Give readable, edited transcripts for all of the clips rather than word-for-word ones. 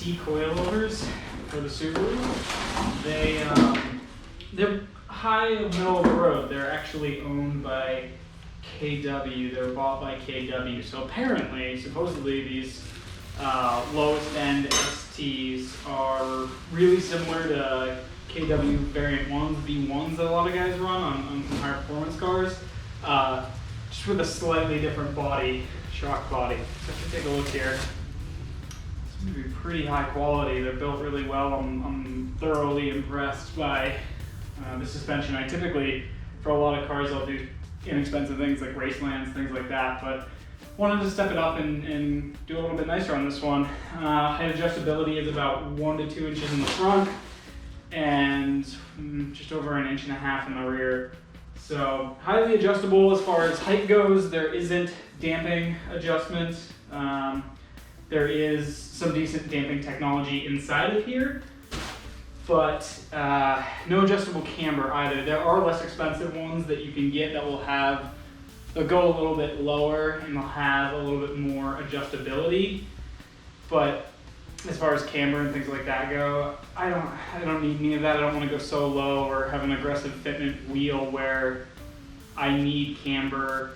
ST Coilovers for the Subaru. They're high middle of the road. They're actually owned by KW. They're bought by KW. So apparently, supposedly, these lowest end STs are really similar to KW variant 1s, V1s that a lot of guys run on some higher performance cars, just with a slightly different body, shock body. So if you take a look here, it's going to be pretty high quality. They're built really well. I'm thoroughly impressed by the suspension. I typically, for a lot of cars, I'll do inexpensive things like Racelands, things like that, but wanted to step it up and do a little bit nicer on this one. Height adjustability is about 1 to 2 inches in the front and just over 1.5 inches in the rear. So highly adjustable as far as height goes. There isn't damping adjustments. There is some decent damping technology inside of here, but no adjustable camber either. There are less expensive ones that you can get that will have, they'll go a little bit lower and they'll have a little bit more adjustability. But as far as camber and things like that go, I don't need any of that. I don't want to go so low or have an aggressive fitment wheel where I need camber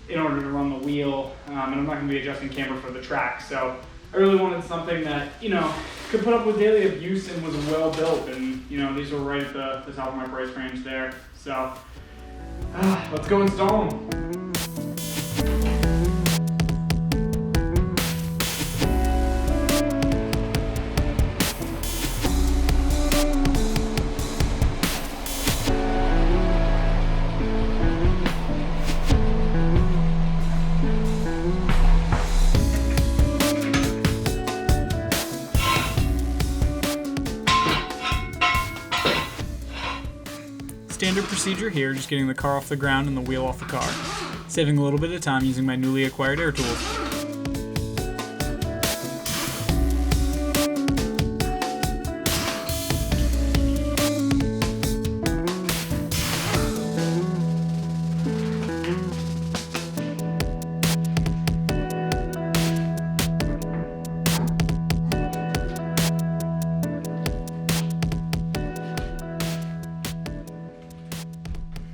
in order to run the wheel, and I'm not going to be adjusting camber for the track. So I really wanted something that, you know, could put up with daily abuse and was well built, and you know, these were right at the top of my price range there. So let's go install them. Standard procedure here, just getting the car off the ground and the wheel off the car. Saving a little bit of time using my newly acquired air tools.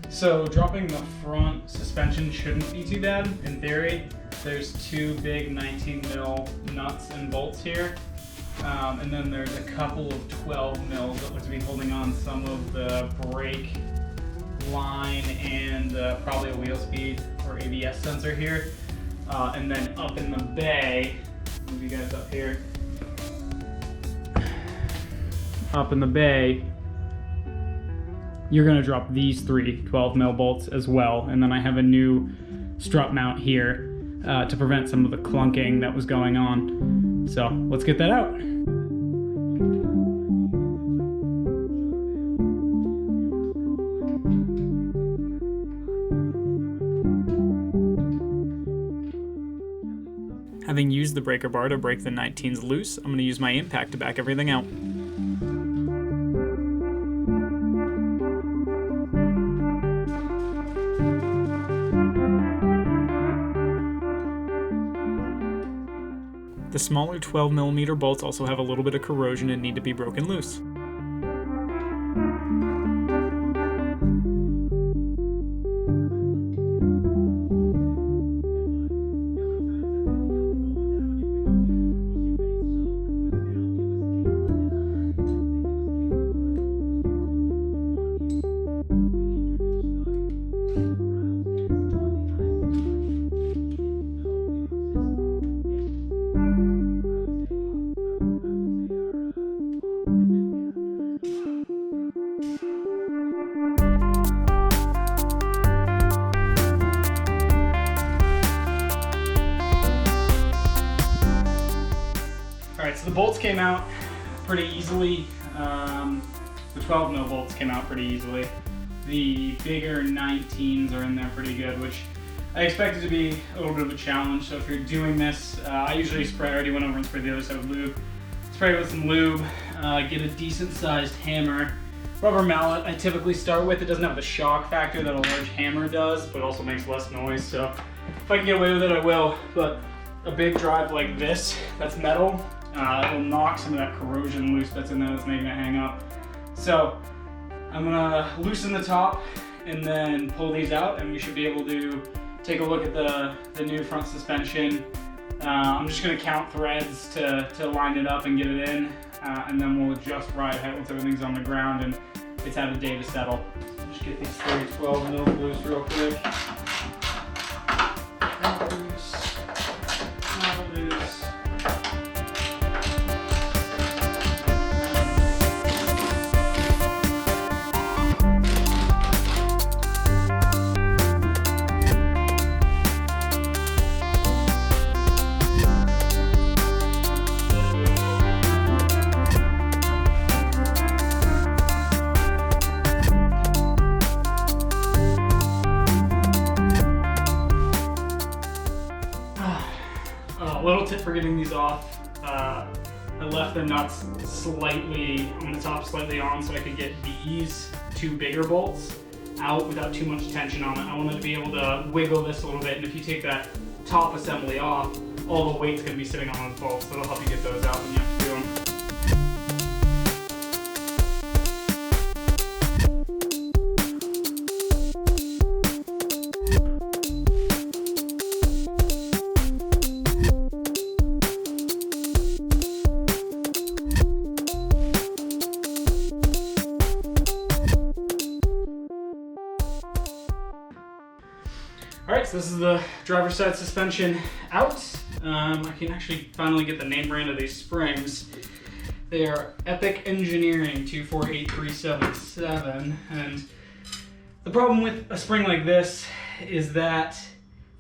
So dropping the front suspension shouldn't be too bad in theory. There's 2 big 19 mil nuts and bolts here. And then there's a couple of 12 mils that looks to be holding on some of the brake line and probably a wheel speed or ABS sensor here. And then up in the bay, move you guys up here. Up in the bay, you're going to drop these 3 12 mil bolts as well. And then I have a new strut mount here to prevent some of the clunking that was going on. So let's get that out. Having used the breaker bar to break the 19s loose, I'm going to use my impact to back everything out. The smaller 12mm bolts also have a little bit of corrosion and need to be broken loose. Alright, so the bolts came out pretty easily. The 12 mil bolts came out pretty easily. The bigger 19s are in there pretty good, which I expected to be a little bit of a challenge. So if you're doing this, I usually spray, I already went over and sprayed the other side with lube. Spray it with some lube, get a decent sized hammer. Rubber mallet I typically start with. It doesn't have the shock factor that a large hammer does, but also makes less noise. So if I can get away with it, I will. But a big drive like this, that's metal, It'll knock some of that corrosion loose that's in there that's making it hang up. So I'm gonna loosen the top and then pull these out, and we should be able to take a look at the new front suspension. I'm just gonna count threads to line it up and get it in, and then we'll adjust ride height once everything's on the ground and it's had a day to settle. Just get these 30-12 mil loose real quick. Loose, not loose. Little tip for getting these off, I left the nuts slightly on the top, slightly on, so I could get these two bigger bolts out without too much tension on it. I wanted to be able to wiggle this a little bit, and if you take that top assembly off, all the weight's going to be sitting on those bolts, so it'll help you get those out when you have to do them. Alright, so this is the driver's side suspension out. I can actually finally get the name brand of these springs. They are Epoch Engineering 248377, and the problem with a spring like this is that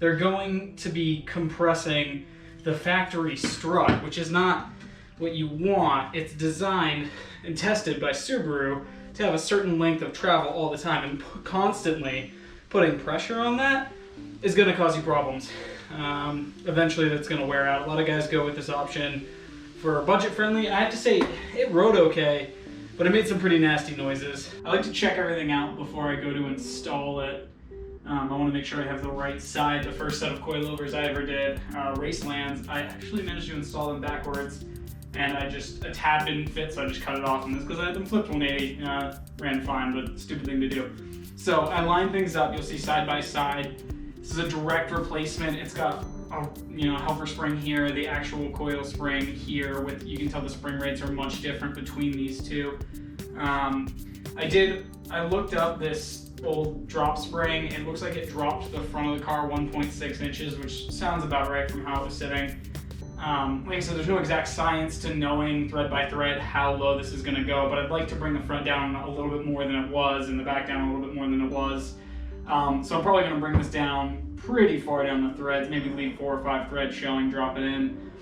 they're going to be compressing the factory strut, which is not what you want. It's designed and tested by Subaru to have a certain length of travel all the time, and constantly putting pressure on that is going to cause you problems. Eventually that's going to wear out. A lot of guys go with this option for budget friendly. I have to say it rode okay, but it made some pretty nasty noises. I like to check everything out before I go to install it. I want to make sure I have the right side. The first set of coilovers I ever did, Racelands, I actually managed to install them backwards, and a tab didn't fit, so I just cut it off. And this because I had them flipped 180, ran fine, but stupid thing to do. So I line things up. You'll see side by side. This is a direct replacement. It's got a helper spring here, the actual coil spring here. You can tell the spring rates are much different between these two. I looked up this old drop spring. It looks like it dropped the front of the car 1.6 inches, which sounds about right from how it was sitting. Like I said, there's no exact science to knowing thread by thread how low this is going to go, but I'd like to bring the front down a little bit more than it was and the back down a little bit more than it was. So I'm probably going to bring this down pretty far down the threads, maybe leave 4 or 5 threads showing, drop it in.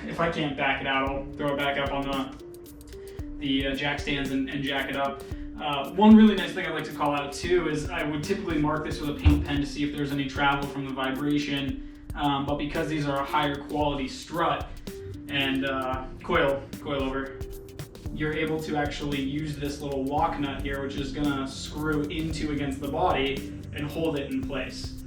If I can't back it out, I'll throw it back up on the jack stands and jack it up. One really nice thing I'd like to call out too is I would typically mark this with a paint pen to see if there's any travel from the vibration, but because these are a higher quality strut and coilover, you're able to actually use this little lock nut here, which is gonna screw against the body and hold it in place.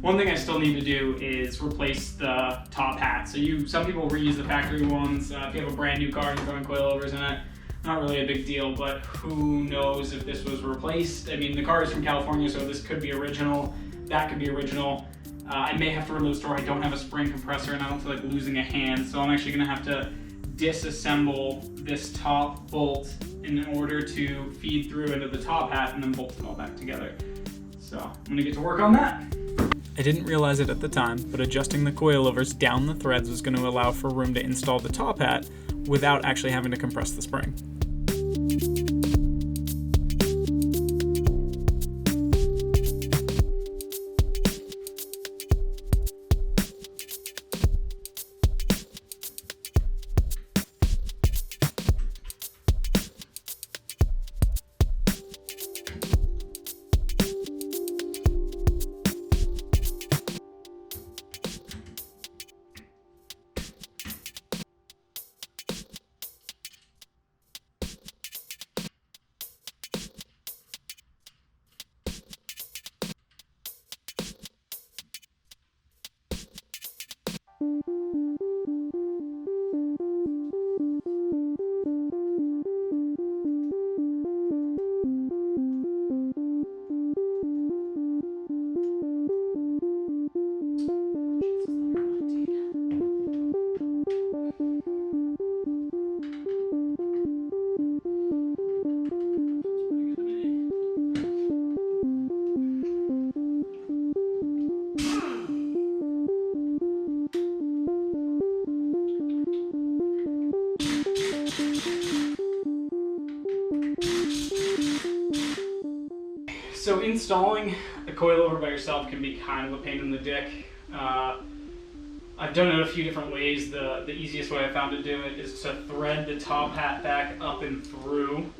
One thing I still need to do is replace the top hat. So some people reuse the factory ones. If you have a brand new car and you're throwing coilovers in it, not really a big deal, but who knows if this was replaced. I mean, the car is from California, so this could be original, that could be original. I may have to run to the store. I don't have a spring compressor and I don't feel like losing a hand, so I'm actually gonna have to disassemble this top bolt in order to feed through into the top hat and then bolt it all back together. So I'm gonna get to work on that. I didn't realize it at the time, but adjusting the coilovers down the threads was going to allow for room to install the top hat without actually having to compress the spring. So installing a coilover by yourself can be kind of a pain in the dick. I've done it a few different ways. The easiest way I found to do it is to thread the top hat back up and through.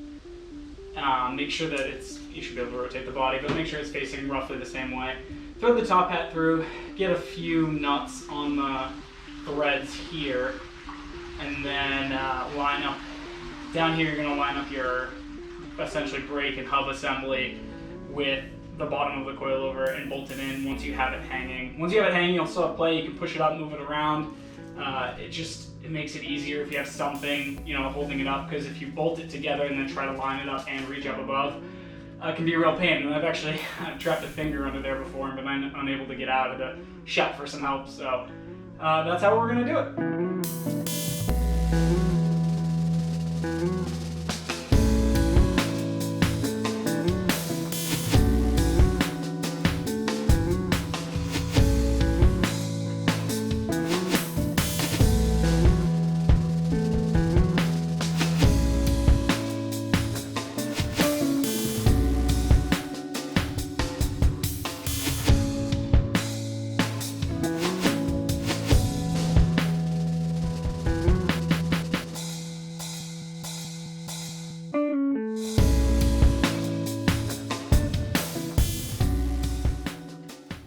Make sure that you should be able to rotate the body, but make sure it's facing roughly the same way. Thread the top hat through, get a few nuts on the threads here, and then line up, down here you're going to line up your essentially brake and hub assembly with the bottom of the coilover and bolt it in once you have it hanging. Once you have it hanging, you'll still have play, you can push it up, move it around. It makes it easier if you have something, holding it up, because if you bolt it together and then try to line it up and reach up above, it can be a real pain. And I've trapped a finger under there before and been unable to get out of the shop for some help. So that's how we're gonna do it.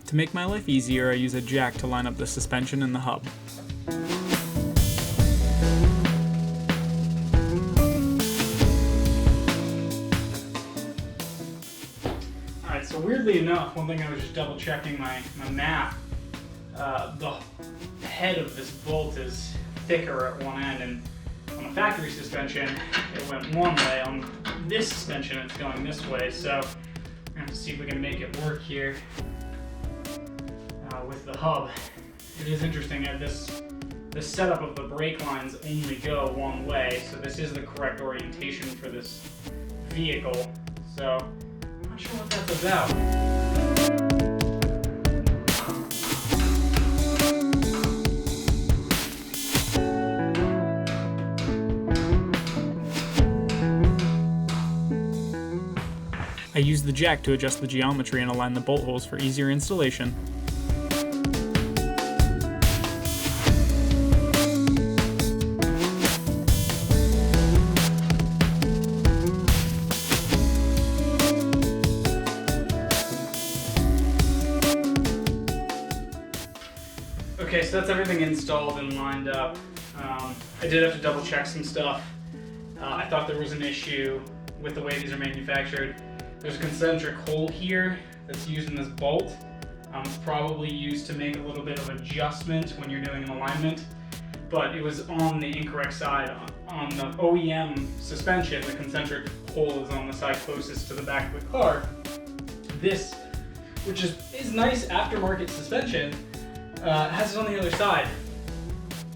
To make my life easier, I use a jack to line up the suspension and the hub. Alright, so weirdly enough, one thing I was just double checking my math, the head of this bolt is thicker at one end, and on the factory suspension it went one way. On this suspension it's going this way, so we're going to have to see if we can make it work here. With the hub. It is interesting that the setup of the brake lines only go one way, so this is the correct orientation for this vehicle. So I'm not sure what that's about. I use the jack to adjust the geometry and align the bolt holes for easier installation. Okay, so that's everything installed and lined up. I did have to double check some stuff. I thought there was an issue with the way these are manufactured. There's a concentric hole here that's used in this bolt. It's probably used to make a little bit of adjustment when you're doing an alignment, but it was on the incorrect side. On the OEM suspension, the concentric hole is on the side closest to the back of the car. This, which is nice aftermarket suspension, has it on the other side.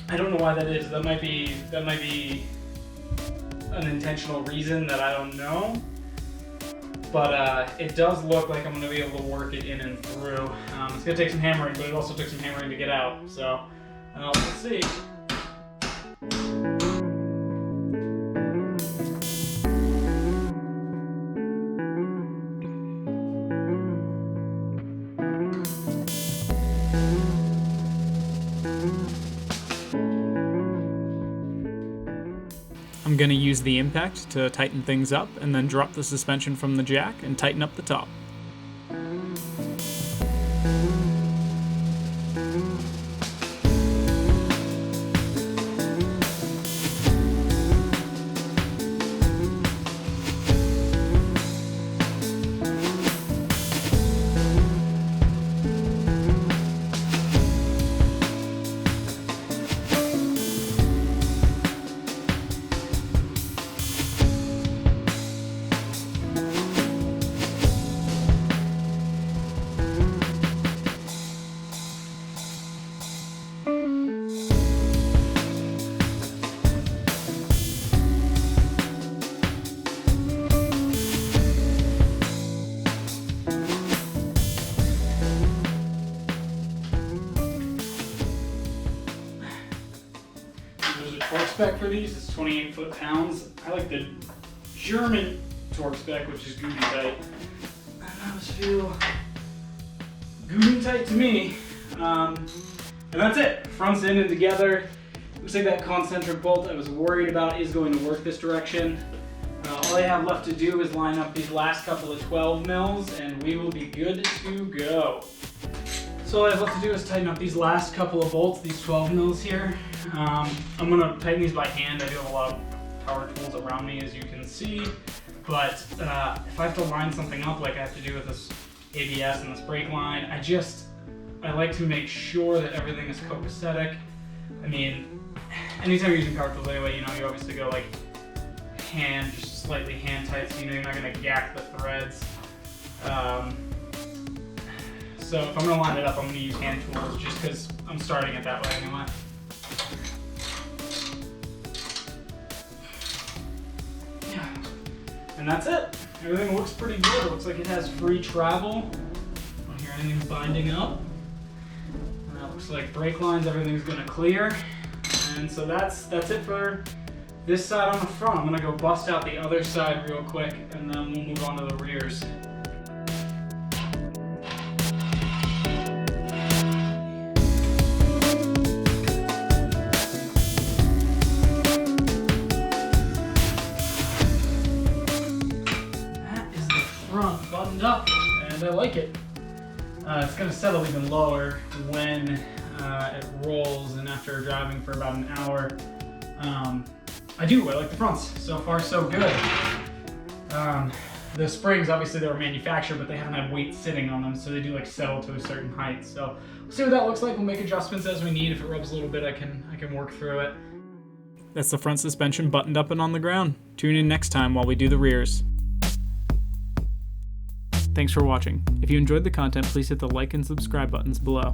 I don't know why that is. That might be an intentional reason that I don't know. But it does look like I'm going to be able to work it in and through. It's going to take some hammering, but it also took some hammering to get out. So let's see. I'm going to use the impact to tighten things up and then drop the suspension from the jack and tighten up the top. Torque spec for these is 28 foot-pounds. I like the German torque spec, which is goopy tight. And those feel good and tight to me. And that's it. Front's in and together. Looks like that concentric bolt I was worried about is going to work this direction. All I have left to do is line up these last couple of 12 mils and we will be good to go. So all I have left to do is tighten up these last couple of bolts, these 12 mils here. I'm gonna tighten these by hand. I do have a lot of power tools around me, as you can see. But if I have to line something up like I have to do with this ABS and this brake line, I like to make sure that everything is copacetic. I mean, anytime you're using power tools anyway, you obviously go like hand, just slightly hand tight, so you're not gonna gack the threads. So if I'm gonna line it up, I'm gonna use hand tools just because I'm starting it that way anyway. Yeah. And that's it. Everything looks pretty good. It looks like it has free travel. I don't hear anything binding up. And that looks like brake lines, everything's gonna clear. And so that's it for this side on the front. I'm gonna go bust out the other side real quick and then we'll move on to the rears. Front buttoned up and I like it. It's going to settle even lower when it rolls and after driving for about an hour. I like the fronts. So far so good. The springs, obviously they were manufactured, but they haven't had weight sitting on them, so they do like settle to a certain height. So we'll see what that looks like. We'll make adjustments as we need. If it rubs a little bit, I can work through it. That's the front suspension buttoned up and on the ground. Tune in next time while we do the rears. Thanks for watching. If you enjoyed the content, please hit the like and subscribe buttons below.